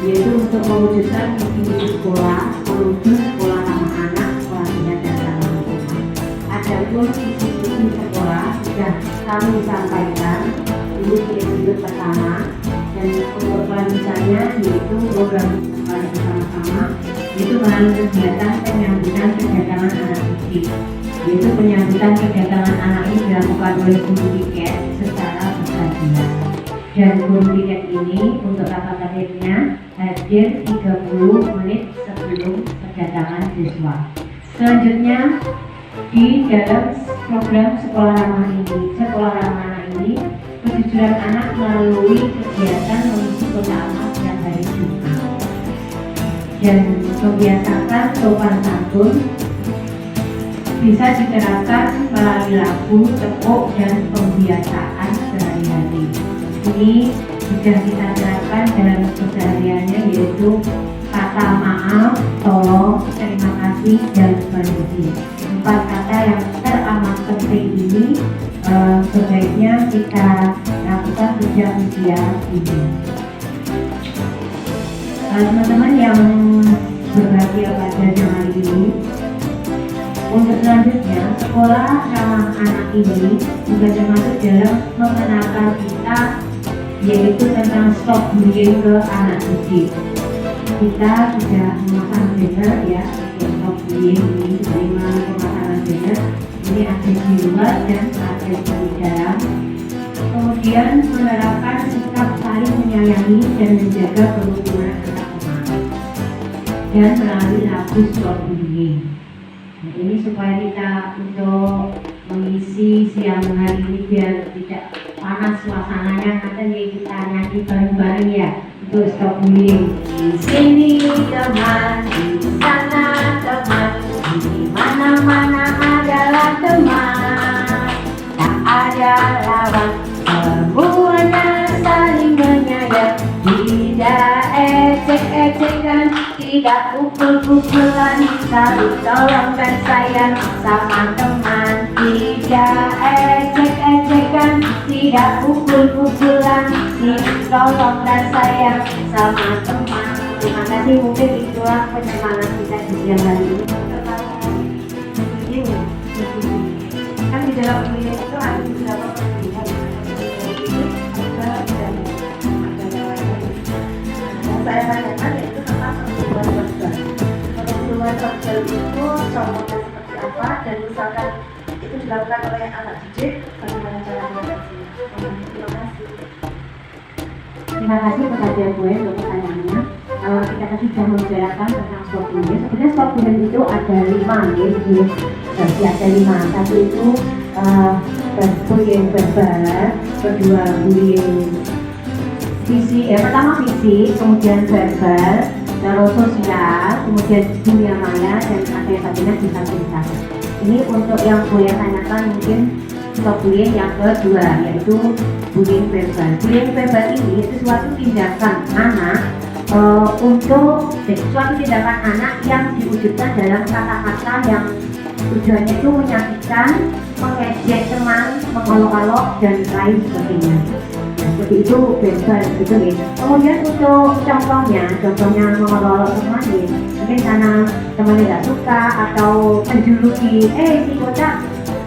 yaitu untuk mewujudkan misi sekolah menuju sekolah ramah anak, sekolah sehat dan ramah lingkungan. Adapun visi sekolah sudah kami sampaikan ini di episode pertama, dan untuk kelanjutannya yaitu program sekolah bersama-sama, yaitu melalui kegiatan penyambutan kedatangan anak didik, yaitu penyambutan kedatangan anak ini dilakukan oleh guru tiket secara bergantian. Dan guru tiket ini untuk rapat hadirnya hadir 30 menit sebelum kedatangan siswa. Selanjutnya di dalam program sekolah ramah ini kejujuran anak melalui kegiatan mengisi kota amal setiap hari Jumat dan membiasakan sopan santun bisa diterapkan melalui lagu, tepuk dan pembiasaan sehari-hari. Ini sudah kita terapkan dalam kesehariannya, yaitu kata maaf, tolong, terima kasih dan permisi. 4 kata yang teramat penting ini sebaiknya kita lakukan sejak usia ini. Teman-teman yang berbahagia pada hari ini, untuk selanjutnya sekolah ramah anak ini juga termasuk dalam mengenalkan kita, yaitu tentang stop bullying ke anak didik. Kita sudah memasang banner ya, stop bullying ini terima pemasangan banner. Ini ada di luar dan ada di dalam. Kemudian menerapkan sikap saling menyayangi dan menjaga kerukunan antar teman. Dan melalui lagu stop bullying. Nah, ini supaya kita untuk mengisi siang hari ini biar tidak panas suasananya, katanya kita nyanyi bareng-bareng ya untuk stop bullying. Di sini teman, di sana teman, di mana-mana adalah teman, tak ada lawan, semuanya saling menyayang, tidak ejek-ejekan, tidak pukul-pukulan, saling tolong dan sayang sama teman, tidak ejek-ejekan, tidak pukul-pukulan, saling tolong dan sayang sama teman. Terima kasih, mungkin itulah penyemangat kita di siang hari ini. Kan di dalam dunia itu ada beberapa perbedaan. Saya tanyakan yaitu tentang pertumbuhan sosial. Pertumbuhan sosial itu contohnya seperti apa, dan misalkan itu dilakukan oleh anak didik, bagaimana cara mengatasinya? Terima kasih. Terima kasih kepada Bu untuk pertanyaannya. Kita tadi sudah membicarakan tentang stop bullying. Sebenarnya stop bullying itu ada 5 ya, ada 5. Satu itu bullying verbal, kedua bullying fisik, pertama fisik, kemudian verbal, terus sosial, kemudian dunia maya, dan ada yang satunya disabilitas. Ini untuk yang boleh tanyakan mungkin stop bullying yang kedua, yaitu bullying verbal. Bullying verbal ini itu suatu tindakan anak suatu tindakan anak yang diwujudkan dalam kata-kata yang tujuannya itu menyakitkan, mengejek teman, mengolok-olok dan lain sebagainya. Seperti itu verbal gitu ya. Kemudian untuk contohnya mengolok-olok teman ya, mungkin karena temannya tidak suka atau menjuluki, si bocah,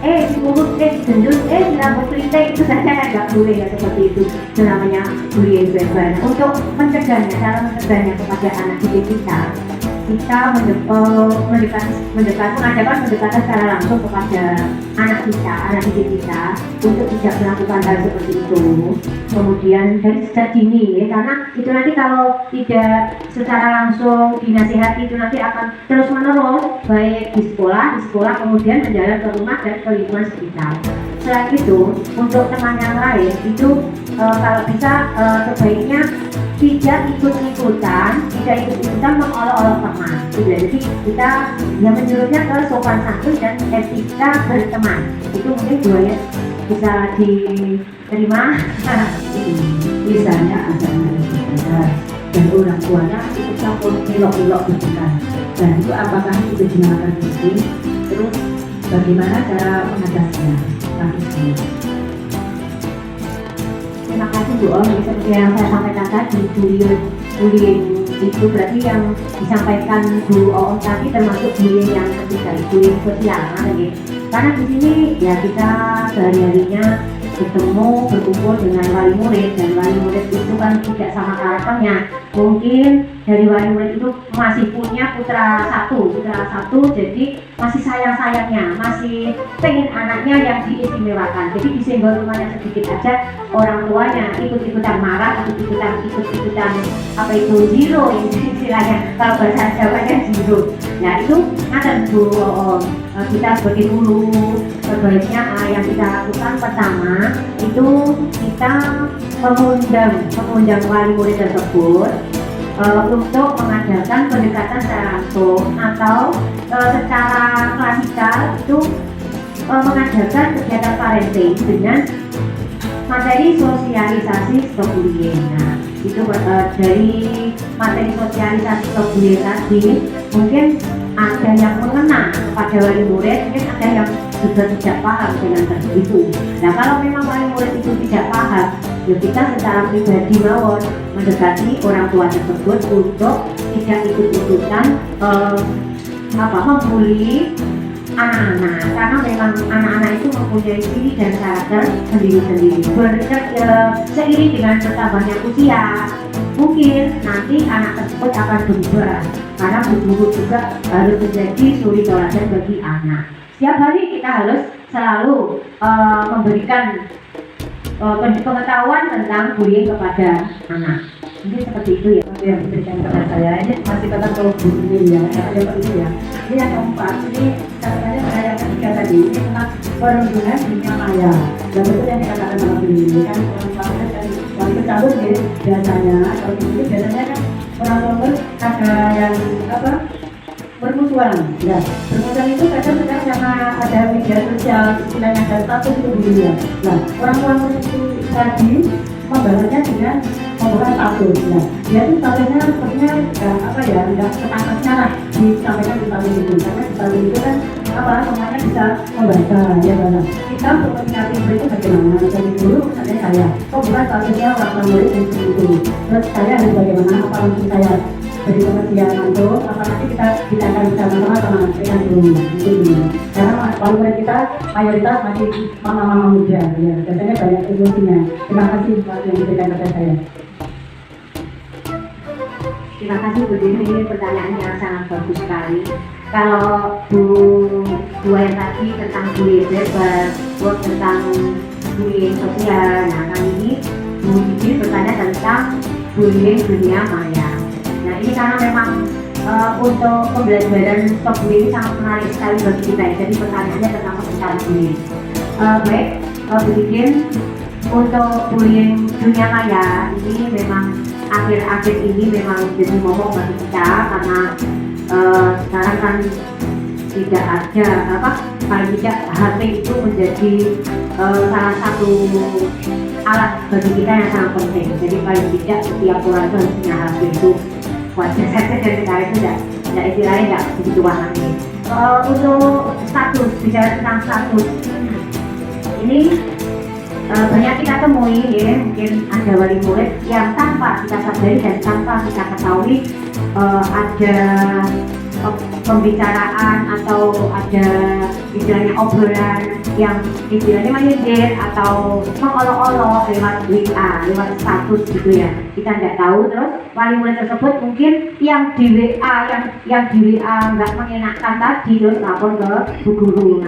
si kurus, si gendut, si rambut keriting, itu saya nggak boleh ya seperti itu. Itu namanya bullying verbal. Untuk mencegahnya, cara mencegahnya kepada anak didik kita mengadakan pendekatan secara langsung kepada anak didik kita untuk tidak melakukan hal seperti itu. Kemudian dari sejak dini ya, karena itu nanti kalau tidak secara langsung dinasihati itu nanti akan terus menerus, baik di sekolah kemudian menjalar ke rumah dan ke lingkungan sekitar. Selain itu, untuk teman yang lain itu kalau bisa sebaiknya tidak ikut-ikutan mengolok-olok teman. Jadi kita yang menyuruhnya ke sopan santun dan etika berteman. Itu mungkin duanya bisa diterima. Misalnya ada anak sekolah dan orang tuanya ikut campur ilok-ilok berdekat. Dan itu apakah itu dinamakan bullying? Terus bagaimana cara mengatasinya? Terima kasih Bu Om. Seperti yang saya sampaikan tadi, bullying Itu berarti yang disampaikan Bu Oom tadi termasuk bullying yang ketiga, bullying sosial, karena di sini ya kita sehari-harinya bertemu berkumpul dengan wali murid, dan wali murid itu kan tidak sama karakternya. Mungkin dari wali murid itu masih punya putra satu, jadi masih sayang-sayangnya, masih pengen anaknya yang diistimewakan. Jadi disenggol rumahnya sedikit aja, orang tuanya ikut-ikutan marah, ikut-ikutan apa itu zero istilahnya, kalau bahasa Jawanya zero. Nah itu ada Bu, kita sebagai guru sebaiknya yang kita lakukan pertama itu kita mengundang wali murid tersebut untuk mengadakan pendekatan secara langsung atau secara klasikal itu mengadakan kegiatan parenting dengan materi sosialisasi stop bullying. Nah, itu dari materi sosialisasi stop bullying tadi mungkin ada yang mengena kepada wali murid, mungkin ada yang juga tidak paham dengan tertentu itu. Nah, kalau memang wali murid itu tidak paham, ya kita secara pribadi mawon mendekati orang tua tersebut untuk tidak ikut-ikutan membuli anak-anak, karena memang anak-anak itu mempunyai ciri dan karakter sendiri-sendiri. Seiring dengan bertambahnya usia, mungkin nanti anak tersebut akan berubah, karena guru juga harus menjadi suri tauladan bagi anak. Setiap hari kita harus selalu memberikan pengetahuan tentang bullying kepada anak. Mungkin seperti itu ya yang diberikan kepada saya. Ini masih tentang bullying ya, ada itu ya. Ini yang keempat, ini katanya saya yang ketiga tadi, ini tentang perundungan dunia maya. Dan itu yang dikatakan dalam bullying kan orang dan waktu cabut ya, biasanya kalau itu biasanya kan orang tua ada yang bermusuhan. Ya, bermusuhan itu kadang karena ada media sosial, istilahnya ada status itu bullying. Nah, orang tua itu tadi membalasnya dengan membuka status. Nah, dia itu statusnya sepertinya nggak sepantasnya lah disampaikan di status itu, karena di status itu kan semuanya bisa membaca ya kan. Kita untuk menyikapi itu bagaimana? Dari dulu misalnya saya, bukan statusnya orang murid itu. Terus saya harus bagaimana? Apa langsung saya beri pengertian untuk apa nanti kita akan bersama-sama dengan dulu gitu. Karena walaupun kita mayoritas masih mama-mama muda ya, biasanya banyak emosinya. Terima kasih buat yang diberikan kepada saya. Terima kasih Bu Dini, ini pertanyaan yang sangat bagus sekali. Kalau Bu yang tadi tentang bullying verbal, tentang bullying sosial, nah kali ini Bu Dini bertanya tentang bullying dunia maya. Nah ini karena memang untuk pembelajaran stop bullying sangat menarik sekali bagi kita. Jadi pertanyaannya tentang seputar bullying. Baik, Bu Dini, untuk bullying dunia maya ini memang akhir-akhir ini memang jadi momok bagi kita, karena sekarang kan tidak ada paling tidak HP itu menjadi salah satu alat bagi kita yang sangat penting. Jadi paling tidak setiap orang itu harus punya HP itu. Wajar saja dan sekarang itu tidak istilahnya tidak begitu wahami. Untuk status, bicara tentang status ini banyak kita temui ya, mungkin ada wali murid yang tanpa kita sadari dan tanpa kita ketahui ada pembicaraan atau ada istilahnya obrolan yang istilahnya menyindir atau mengolok-olok lewat WA, lewat status gitu ya. Kita tidak tahu, terus wali murid tersebut mungkin yang di WA nggak mengenakan tadi terus lapor ke bu guru.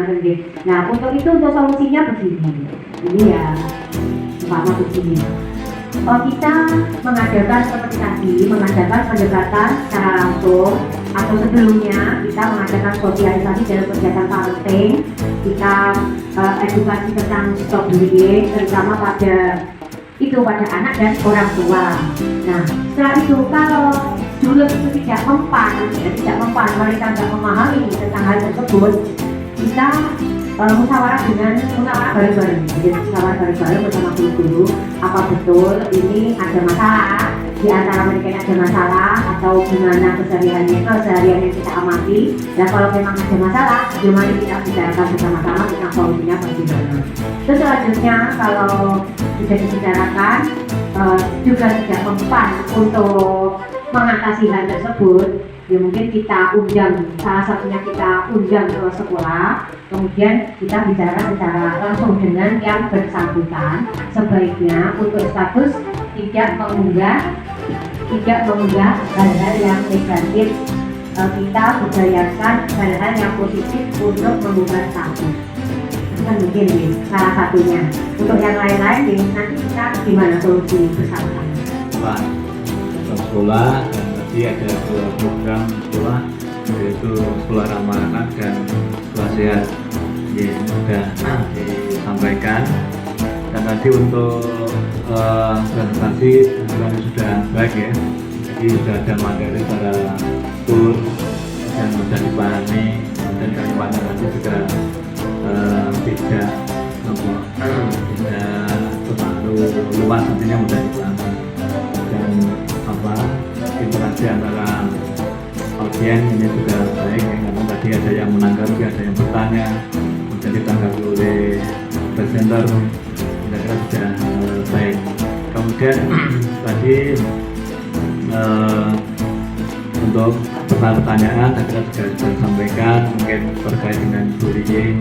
Nah untuk itu, untuk solusinya begini. Ini ya umpama begini. Kita mengadakan seperti tadi, mengadakan pendekatan secara langsung, atau sebelumnya kita mengadakan sosialisasi dalam kegiatan parenting. Kita edukasi tentang stop bullying, terutama pada anak dan orang tua. Nah setelah itu, kalau dulu itu tidak mempan, mereka tidak memahami tentang hal tersebut, kita musyawarah bareng-bareng. Jadi musyawarah bareng-bareng bersama guru-guru, apa betul ini ada masalah di antara mereka, yang ada masalah atau gimana kesehariannya kita amati. Dan kalau memang ada masalah, gimana kita bicarakan bersama-sama tentang solusinya bagaimana. Terus selanjutnya kalau sudah dibicarakan, juga tidak mempan untuk mengatasi hal tersebut, ya mungkin kita undang, salah satunya kita undang ke sekolah, kemudian kita bicara secara langsung dengan yang bersangkutan, sebaiknya untuk status tidak mengunggah hal-hal yang negatif. Kita budayakan hal-hal yang positif untuk mengubah status. Itu kan mungkin nih, salah satunya. Untuk yang lain-lain nih, nanti kita gimana solusi bersama? Pak, sekolah dan tadi ada dua program sekolah, yaitu sekolah ramah anak dan sekolah sehat yang sudah disampaikan. Dan tadi untuk presentasi sudah baik ya, jadi sudah ada materi para tur dan mudah dipahami, dan kalimatnya nanti juga tidak terlalu luas, nantinya mudah dipahami, dan interaksi antara audien ini juga baik ya, karena tadi ada yang menanggapi, ada yang bertanya, kemudian ditanggapi oleh presenter, kira-kira sudah baik. Kemudian tadi untuk pertanyaan saya kira juga sudah disampaikan, mungkin terkait dengan bullying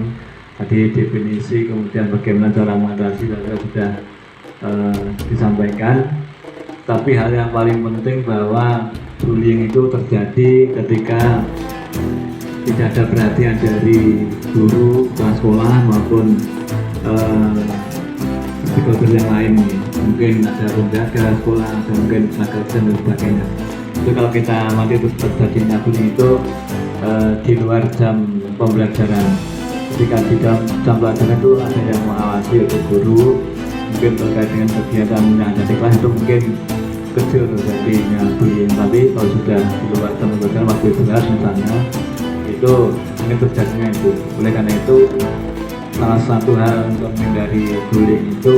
tadi definisi, kemudian bagaimana cara mengatasi, saya kira sudah disampaikan. Tapi hal yang paling penting bahwa bullying itu terjadi ketika tidak ada perhatian dari guru, kepala sekolah maupun stakeholder yang lain. Mungkin ada penjaga sekolah, ada mungkin tenaga dan sebagainya. Itu kalau kita amati itu terjadinya bullying itu di luar jam pembelajaran. Ketika di dalam jam pelajaran itu ada yang mengawasi, yaitu guru, mungkin terkait dengan kegiatan yang ada di kelas itu mungkin kecil terjadinya bullying. Tapi kalau sudah di luar jam pelajaran, waktu istirahat misalnya, itu mungkin terjadinya itu. Oleh karena itu salah satu hal untuk menghindari bullying itu,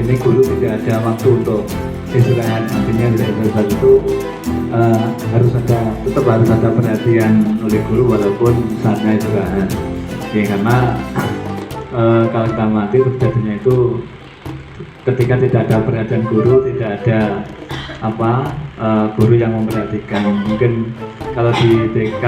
ini guru tidak ada waktu untuk istirahat. Artinya tidak istirahat itu tetap harus ada perhatian oleh guru walaupun saatnya istirahat. Ya, karena kalau kita amati terjadinya itu ketika tidak ada perhatian guru, tidak ada guru yang memperhatikan. Mungkin kalau di TK